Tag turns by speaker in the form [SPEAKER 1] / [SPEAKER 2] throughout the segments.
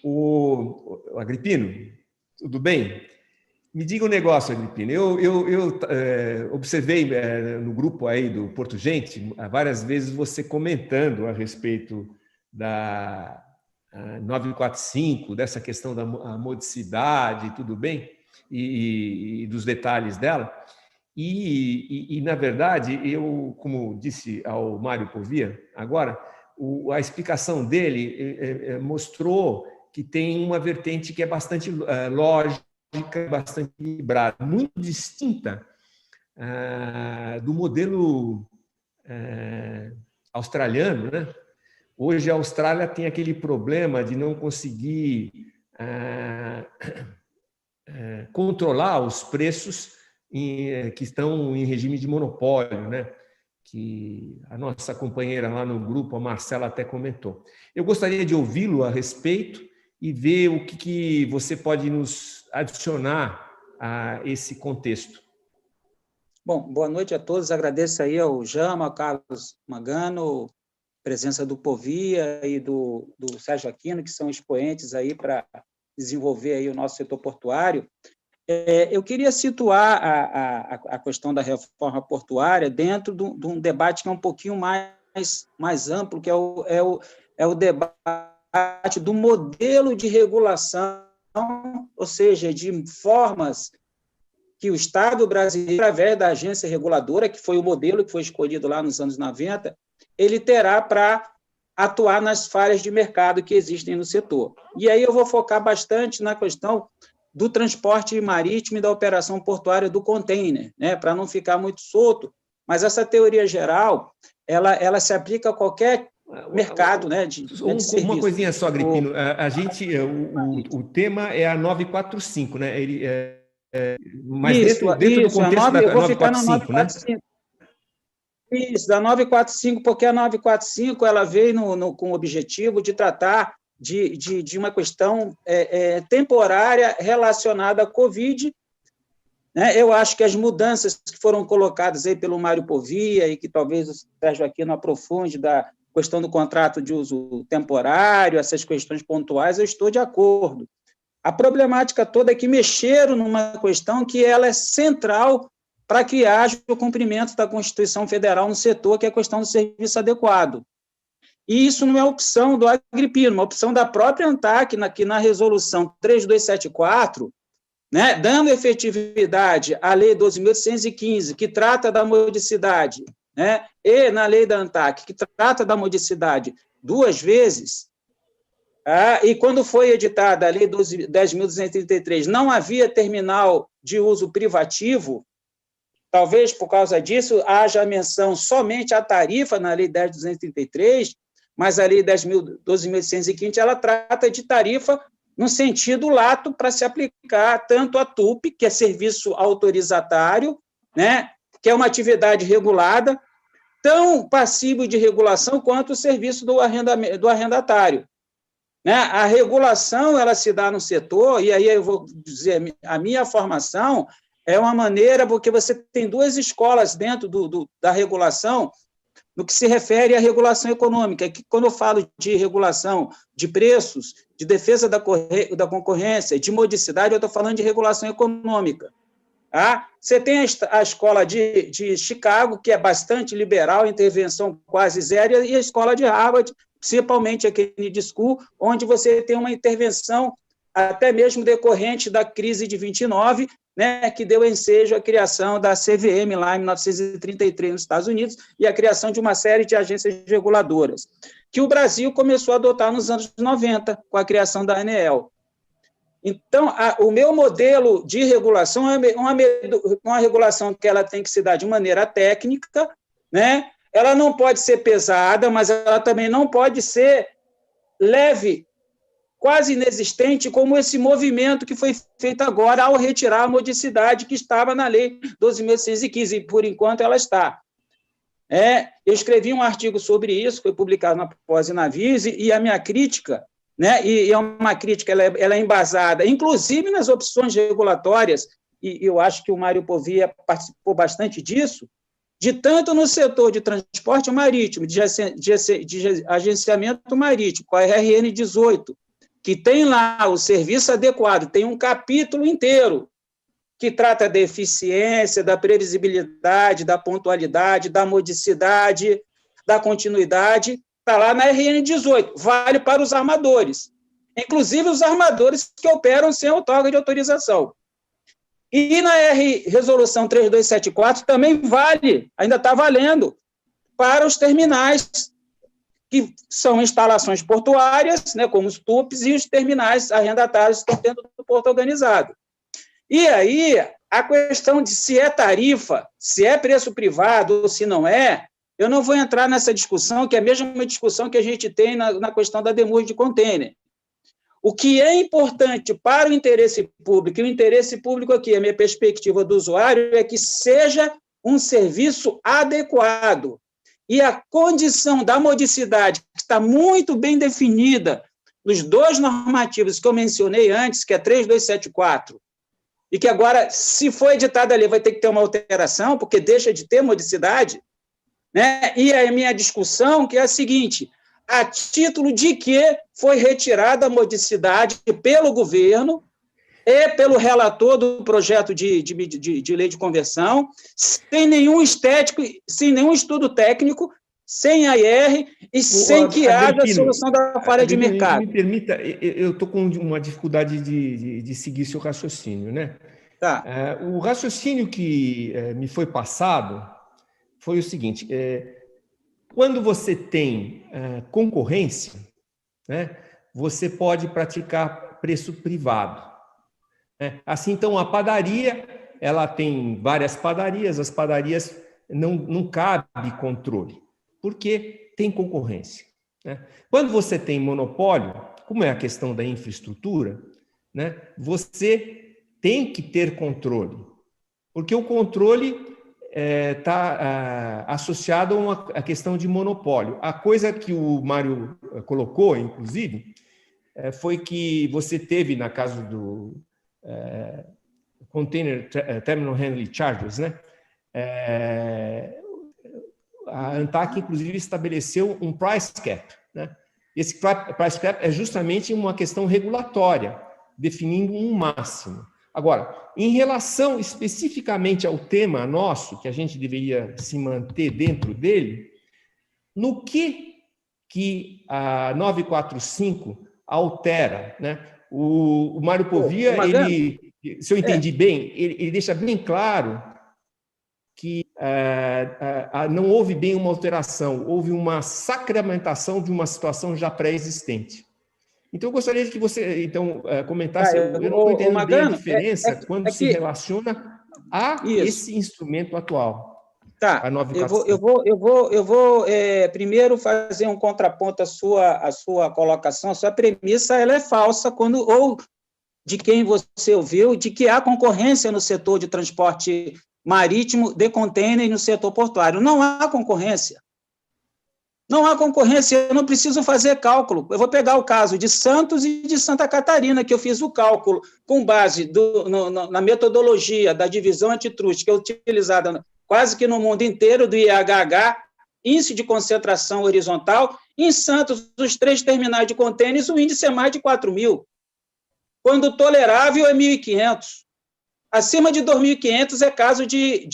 [SPEAKER 1] O Agripino, tudo bem? Me diga um negócio, Agripino. Eu observei no grupo aí do Porto Gente, várias vezes você comentando a respeito da 945, dessa questão da modicidade, tudo bem? E dos detalhes dela. Na verdade, eu, como disse ao Mário Povia agora, a explicação dele mostrou que tem uma vertente que é bastante lógica, bastante equilibrada, muito distinta do modelo australiano, né? Hoje a Austrália tem aquele problema de não conseguir controlar os preços que estão em regime de monopólio, né? Que a nossa companheira lá no grupo, a Marcela, até comentou. Eu gostaria de ouvi-lo a respeito e ver o que você pode nos adicionar a esse contexto.
[SPEAKER 2] Bom, boa noite a todos. Agradeço aí ao Jama, ao Carlos Magano, presença do Povia e do Sérgio Aquino, que são expoentes aí para desenvolver aí o nosso setor portuário. Eu queria situar a questão da reforma portuária dentro de um debate que é um pouquinho mais amplo, que é o debate do modelo de regulação, ou seja, de formas que o Estado brasileiro, através da agência reguladora, que foi o modelo que foi escolhido lá nos anos 90, ele terá para atuar nas falhas de mercado que existem no setor. E aí eu vou focar bastante na questão do transporte marítimo e da operação portuária do container, né, para não ficar muito solto, mas essa teoria geral, ela se aplica a qualquer mercado, né, de serviço.
[SPEAKER 1] Uma coisinha só, Agripino, o tema é a 945, né? Mas dentro do contexto da 945, né?
[SPEAKER 2] Isso, da 945, porque a 945 ela veio com o objetivo de tratar de uma questão temporária relacionada à Covid. Né? Eu acho que as mudanças que foram colocadas aí pelo Mário Povia e que talvez o Sérgio aqui não aprofunde da questão do contrato de uso temporário, essas questões pontuais, eu estou de acordo. A problemática toda é que mexeram numa questão que ela é central para que haja o cumprimento da Constituição Federal no setor, que é a questão do serviço adequado. E isso não é opção do Agripino, uma opção da própria ANTAC, que na resolução 3274, né, dando efetividade à Lei 12.815, que trata da modicidade, né, e na lei da ANTAC, que trata da modicidade 2 vezes, e quando foi editada a Lei 10.233, não havia terminal de uso privativo, talvez por causa disso haja menção somente à tarifa na Lei 10.233, mas a Lei 12.815 ela trata de tarifa no sentido lato para se aplicar tanto a TUP, que é serviço autorizatário, né, que é uma atividade regulada, tão passível de regulação quanto o serviço do arrendatário. Né? A regulação ela se dá no setor, e aí eu vou dizer, a minha formação é uma maneira, porque você tem 2 escolas dentro da regulação, no que se refere à regulação econômica, que quando eu falo de regulação de preços, de defesa da concorrência, de modicidade, eu estou falando de regulação econômica. Tá? Você tem a escola de Chicago, que é bastante liberal, intervenção quase zero, e a escola de Harvard, principalmente a Kennedy School, onde você tem uma intervenção até mesmo decorrente da crise de 29, né, que deu ensejo à criação da CVM lá em 1933 nos Estados Unidos e a criação de uma série de agências reguladoras, que o Brasil começou a adotar nos anos 90, com a criação da ANEEL. Então, o meu modelo de regulação é uma regulação que ela tem que se dar de maneira técnica, né? Ela não pode ser pesada, mas ela também não pode ser leve, quase inexistente, como esse movimento que foi feito agora ao retirar a modicidade que estava na Lei 12.615, e por enquanto ela está. Eu escrevi um artigo sobre isso, foi publicado na Pós e na Vise, e a minha crítica, né, e é uma crítica, ela é embasada, inclusive nas opções regulatórias, e eu acho que o Mário Povia participou bastante disso, de tanto no setor de transporte marítimo, de agenciamento marítimo, com a RN 18, que tem lá o serviço adequado, tem um capítulo inteiro que trata da eficiência, da previsibilidade, da pontualidade, da modicidade, da continuidade, está lá na RN 18, vale para os armadores, inclusive os armadores que operam sem outorga de autorização. E na Resolução 3274 também vale, ainda está valendo, para os terminais, que são instalações portuárias, né, como os TUPs, e os terminais arrendatários que estão dentro do porto organizado. E aí, a questão de se é tarifa, se é preço privado ou se não é, eu não vou entrar nessa discussão, que é a mesma discussão que a gente tem na questão da demurge de container. O que é importante para o interesse público, e o interesse público aqui, a minha perspectiva do usuário, é que seja um serviço adequado. E a condição da modicidade, que está muito bem definida nos dois normativos que eu mencionei antes, que é 3274, e que agora, se for editada ali, vai ter que ter uma alteração, porque deixa de ter modicidade, né? E a minha discussão, que é a seguinte: a título de que foi retirada a modicidade pelo governo e pelo relator do projeto de lei de conversão, sem nenhum estudo técnico, sem AIR e sem que haja a solução da falha de mercado.
[SPEAKER 1] Me permita, eu estou com uma dificuldade de seguir seu raciocínio, né?
[SPEAKER 2] Tá.
[SPEAKER 1] O raciocínio que me foi passado foi o seguinte: quando você tem concorrência, né, você pode praticar preço privado. Né? Assim, então, a padaria, ela tem várias padarias, as padarias não cabe controle, porque tem concorrência. Né? Quando você tem monopólio, como é a questão da infraestrutura, né, você tem que ter controle, porque o controle está associado a uma questão de monopólio. A coisa que o Mário colocou, inclusive, foi que você teve, na caso do Container Terminal Handling Charges, né? A ANTAC, inclusive, estabeleceu um price cap. Né? Esse price cap é justamente uma questão regulatória, definindo um máximo. Agora, em relação especificamente ao tema nosso, que a gente deveria se manter dentro dele, no que a 945 altera, né? O Mário Povia, ele, se eu entendi bem, ele deixa bem claro que não houve bem uma alteração, houve uma sacramentação de uma situação já pré-existente. Então, eu gostaria que você comentasse. Eu não estou entendendo bem a diferença quando se relaciona a esse instrumento atual.
[SPEAKER 2] Tá, eu vou primeiro fazer um contraponto à sua colocação. A sua premissa ela é falsa, ou de quem você ouviu, de que há concorrência no setor de transporte marítimo de container e no setor portuário. Não há concorrência. Não há concorrência, eu não preciso fazer cálculo. Eu vou pegar o caso de Santos e de Santa Catarina, que eu fiz o cálculo com base na metodologia da divisão antitruste, que é utilizada quase que no mundo inteiro, do IHH, Índice de Concentração Horizontal. Em Santos, os 3 terminais de contêineres, o índice é mais de 4.000, quando tolerável é 1.500. Acima de 2.500 é caso de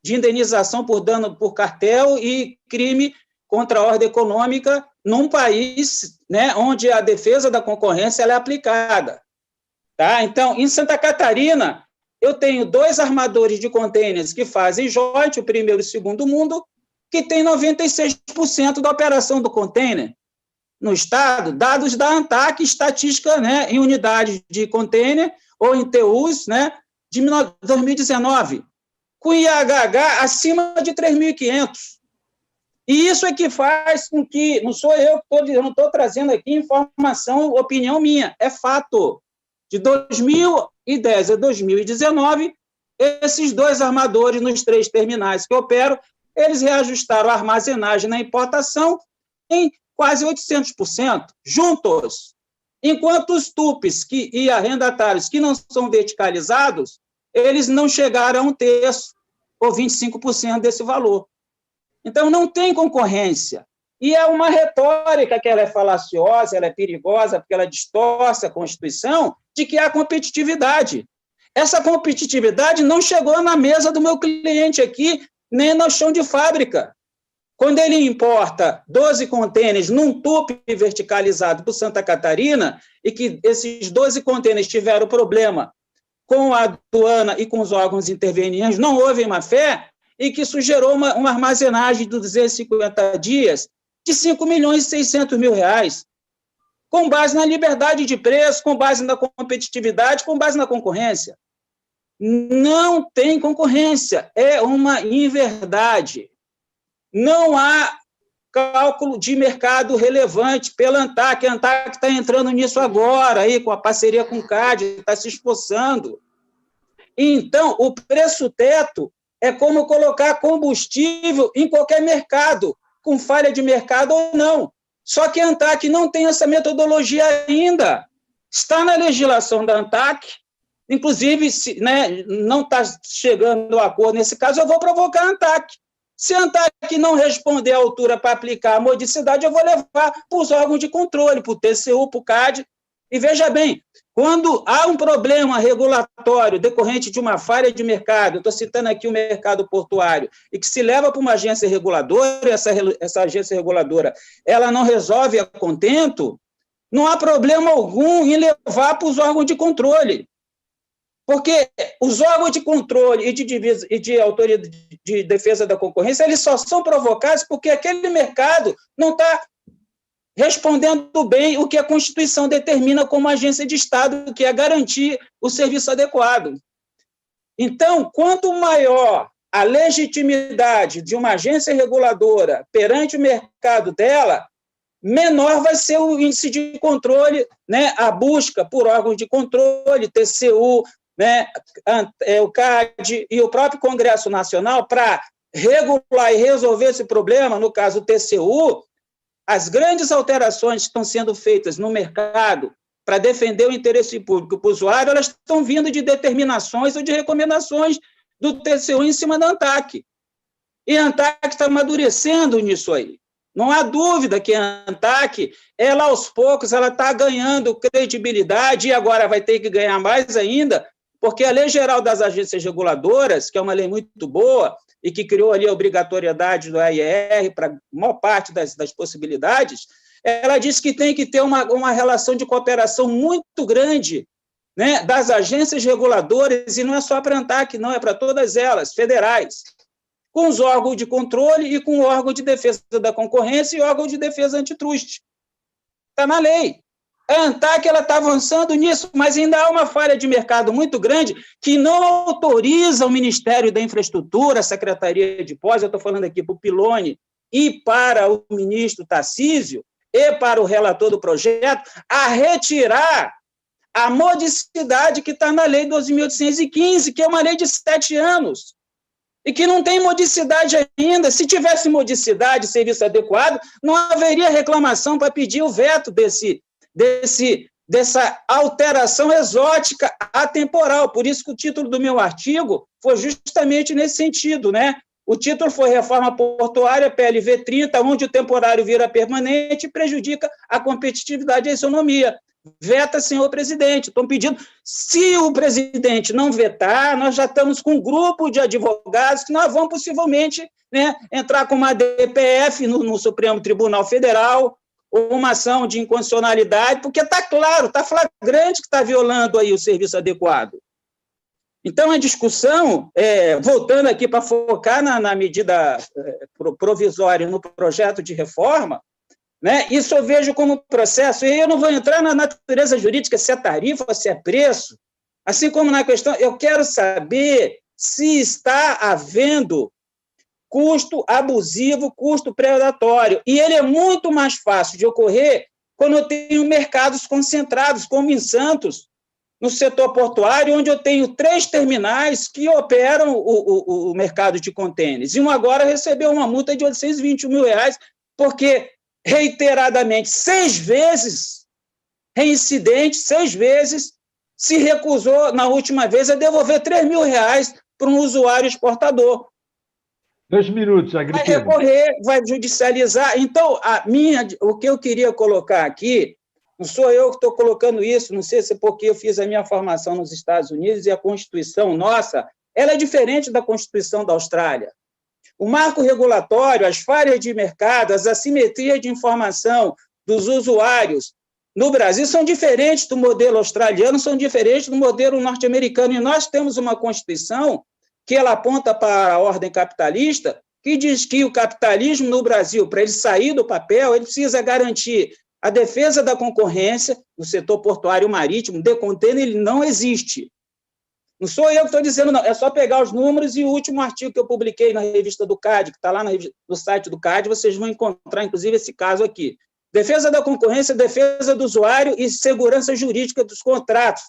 [SPEAKER 2] indenização por dano por cartel e crime contra a ordem econômica num país, né, onde a defesa da concorrência ela é aplicada. Tá? Então, em Santa Catarina, eu tenho 2 armadores de contêineres que fazem joint, o primeiro e o segundo mundo, que tem 96% da operação do contêiner no estado, dados da ANTAC, estatística, né, em unidades de contêiner ou em TUs, né, de 2019, com IHH acima de 3.500. E isso é que faz com que, não sou eu não estou trazendo aqui informação, opinião minha, é fato. De 2010 a 2019, esses 2 armadores nos 3 terminais que operam, eles reajustaram a armazenagem na importação em quase 800%, juntos. Enquanto os TUPs e arrendatários que não são verticalizados, eles não chegaram a 1/3 ou 25% desse valor. Então, não tem concorrência. E é uma retórica que ela é falaciosa, ela é perigosa, porque ela distorce a Constituição, de que há competitividade. Essa competitividade não chegou na mesa do meu cliente aqui, nem no chão de fábrica. Quando ele importa 12 contêineres num tupe verticalizado para Santa Catarina, e que esses 12 contêineres tiveram problema com a aduana e com os órgãos intervenientes, não houve má-fé, e que isso gerou uma armazenagem de 250 dias de 5 milhões e 600 mil reais, com base na liberdade de preço, com base na competitividade, com base na concorrência. Não tem concorrência, é uma inverdade. Não há cálculo de mercado relevante pela ANTAC. A ANTAC está entrando nisso agora, aí, com a parceria com o CAD, está se esforçando. Então, o preço-teto é como colocar combustível em qualquer mercado, com falha de mercado ou não. Só que a ANTAC não tem essa metodologia ainda. Está na legislação da ANTAC, inclusive, se, né, não está chegando ao acordo nesse caso, eu vou provocar a ANTAC. Se a ANTAC não responder à altura para aplicar a modicidade, eu vou levar para os órgãos de controle, para o TCU, para o CAD. E veja bem, quando há um problema regulatório decorrente de uma falha de mercado, estou citando aqui o mercado portuário, e que se leva para uma agência reguladora, e essa agência reguladora ela não resolve a contento, não há problema algum em levar para os órgãos de controle. Porque os órgãos de controle e de autoria de defesa da concorrência, eles só são provocados porque aquele mercado não está respondendo bem o que a Constituição determina como agência de Estado, que é garantir o serviço adequado. Então, quanto maior a legitimidade de uma agência reguladora perante o mercado dela, menor vai ser o índice de controle, né, a busca por órgãos de controle, TCU, né, o CAD e o próprio Congresso Nacional para regular e resolver esse problema, no caso o TCU. As grandes alterações que estão sendo feitas no mercado para defender o interesse público para o usuário, elas estão vindo de determinações ou de recomendações do TCU em cima da ANTAC. E a ANTAC está amadurecendo nisso aí. Não há dúvida que a ANTAC, ela aos poucos, ela está ganhando credibilidade e agora vai ter que ganhar mais ainda, porque a Lei Geral das Agências Reguladoras, que é uma lei muito boa, e que criou ali a obrigatoriedade do AIR para a maior parte das possibilidades, ela diz que tem que ter uma relação de cooperação muito grande, né, das agências reguladoras, e não é só para a ANTAC, não, é para todas elas, federais, com os órgãos de controle e com o órgão de defesa da concorrência e o órgão de defesa antitruste. Está na lei. A ANTAC está avançando nisso, mas ainda há uma falha de mercado muito grande que não autoriza o Ministério da Infraestrutura, a Secretaria de Pós, eu estou falando aqui para o Piloni e para o ministro Tarcísio e para o relator do projeto, a retirar a modicidade que está na Lei 12.815, que é uma lei de 7 anos, e que não tem modicidade ainda. Se tivesse modicidade, serviço adequado, não haveria reclamação para pedir o veto dessa alteração exótica atemporal. Por isso que o título do meu artigo foi justamente nesse sentido, né? O título foi Reforma Portuária, PLV 30, onde o temporário vira permanente e prejudica a competitividade e a isonomia. Veta, senhor presidente. Estão pedindo, se o presidente não vetar, nós já estamos com um grupo de advogados que nós vamos possivelmente, né, entrar com uma DPF no Supremo Tribunal Federal, ou uma ação de inconstitucionalidade, porque está claro, está flagrante que está violando aí o serviço adequado. Então, a discussão, voltando aqui para focar na medida provisória, no projeto de reforma, né, isso eu vejo como processo, e eu não vou entrar na natureza jurídica, se é tarifa, se é preço, assim como na questão, eu quero saber se está havendo custo abusivo, custo predatório. E ele é muito mais fácil de ocorrer quando eu tenho mercados concentrados, como em Santos, no setor portuário, onde eu tenho 3 terminais que operam o mercado de contêineres. E um agora recebeu uma multa de R$ 821 mil, porque reiteradamente, 6 vezes, reincidente, 6 vezes, se recusou, na última vez, a devolver R$ 3 mil para um usuário exportador.
[SPEAKER 3] 2 minutos,
[SPEAKER 2] vai
[SPEAKER 3] Agripino.
[SPEAKER 2] recorrer, vai judicializar. Então, o que eu queria colocar aqui, não sou eu que estou colocando isso, não sei se é porque eu fiz a minha formação nos Estados Unidos e a Constituição nossa, ela é diferente da Constituição da Austrália. O marco regulatório, as falhas de mercado, as assimetrias de informação dos usuários no Brasil são diferentes do modelo australiano, são diferentes do modelo norte-americano. E nós temos uma Constituição que ela aponta para a ordem capitalista, que diz que o capitalismo no Brasil, para ele sair do papel, ele precisa garantir a defesa da concorrência no setor portuário marítimo, de container, ele não existe. Não sou eu que estou dizendo, não. É só pegar os números e o último artigo que eu publiquei na revista do CAD, que está lá no site do CAD, vocês vão encontrar, inclusive, esse caso aqui. Defesa da concorrência, defesa do usuário e segurança jurídica dos contratos.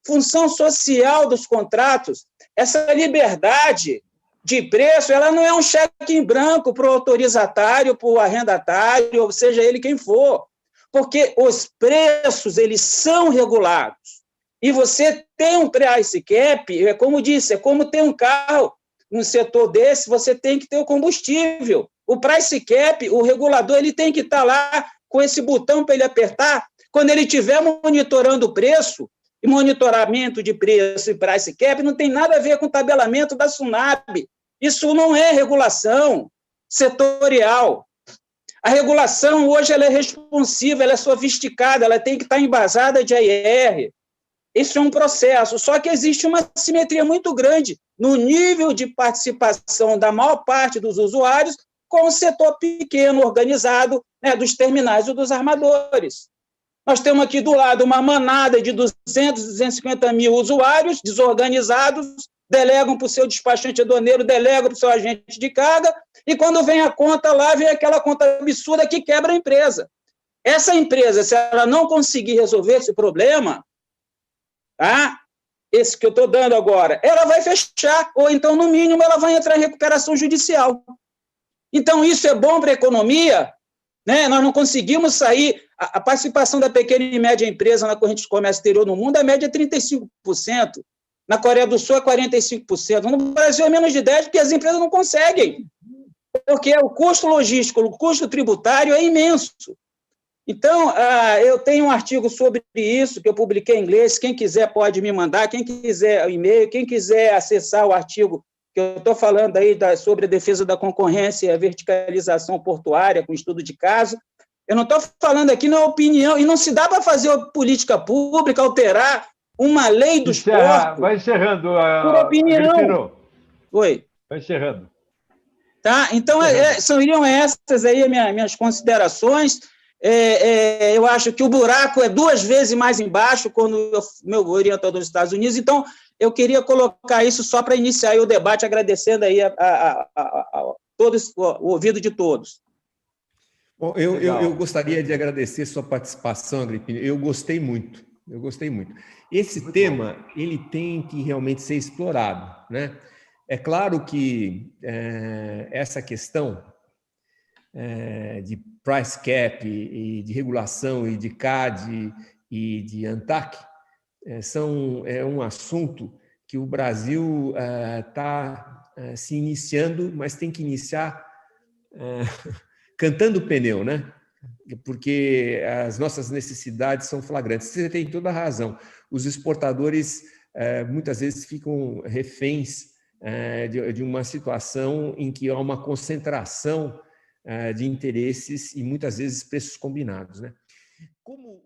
[SPEAKER 2] Função social dos contratos. Essa liberdade de preço, ela não é um cheque em branco para o autorizatário, para o arrendatário, ou seja ele quem for. Porque os preços, eles são regulados. E você tem um price cap, como disse, é como ter um carro num setor desse, você tem que ter o combustível. O price cap, o regulador, ele tem que estar lá com esse botão para ele apertar quando ele estiver monitorando o preço, e monitoramento de preço e price cap não tem nada a ver com o tabelamento da SUNAB. Isso não é regulação setorial. A regulação hoje ela é responsiva, ela é sofisticada, ela tem que estar embasada de AIR. Isso é um processo, só que existe uma assimetria muito grande no nível de participação da maior parte dos usuários com o setor pequeno, organizado, né, dos terminais ou dos armadores. Nós temos aqui do lado uma manada de 200, 250 mil usuários desorganizados, delegam para o seu despachante aduaneiro, delegam para o seu agente de carga, e quando vem a conta lá, vem aquela conta absurda que quebra a empresa. Essa empresa, se ela não conseguir resolver esse problema, tá? Esse que eu estou dando agora, ela vai fechar, ou então, no mínimo, ela vai entrar em recuperação judicial. Então, isso é bom para a economia, né? Nós não conseguimos sair. A participação da pequena e média empresa na corrente de comércio exterior no mundo, a média é 35%. Na Coreia do Sul é 45%. No Brasil é menos de 10%, porque as empresas não conseguem. Porque o custo logístico, o custo tributário é imenso. Então, eu tenho um artigo sobre isso, que eu publiquei em inglês. Quem quiser pode me mandar, quem quiser o e-mail, quem quiser acessar o artigo que eu estou falando aí sobre a defesa da concorrência e a verticalização portuária, com estudo de caso. Eu não estou falando aqui na opinião, e não se dá para fazer política pública, alterar uma lei dos portos.
[SPEAKER 3] Vai encerrando.
[SPEAKER 2] Por opinião.
[SPEAKER 3] Agripino.
[SPEAKER 2] Oi.
[SPEAKER 3] Vai encerrando.
[SPEAKER 2] Tá? Então, seriam essas aí minhas considerações. Eu acho que o buraco é 2 vezes mais embaixo quando meu orientador dos Estados Unidos. Então, eu queria colocar isso só para iniciar aí o debate, agradecendo aí a todos, o ouvido de todos.
[SPEAKER 1] Bom, eu gostaria de agradecer sua participação, Agripino. Eu gostei muito. Esse muito tema, bom. Ele tem que realmente ser explorado, né? É claro que essa questão de price cap e de regulação e de CAD e de ANTAC é um assunto que o Brasil está se iniciando, mas tem que iniciar cantando o pneu, né? Porque as nossas necessidades são flagrantes. Você tem toda a razão. Os exportadores muitas vezes ficam reféns de uma situação em que há uma concentração de interesses e muitas vezes preços combinados, né? Como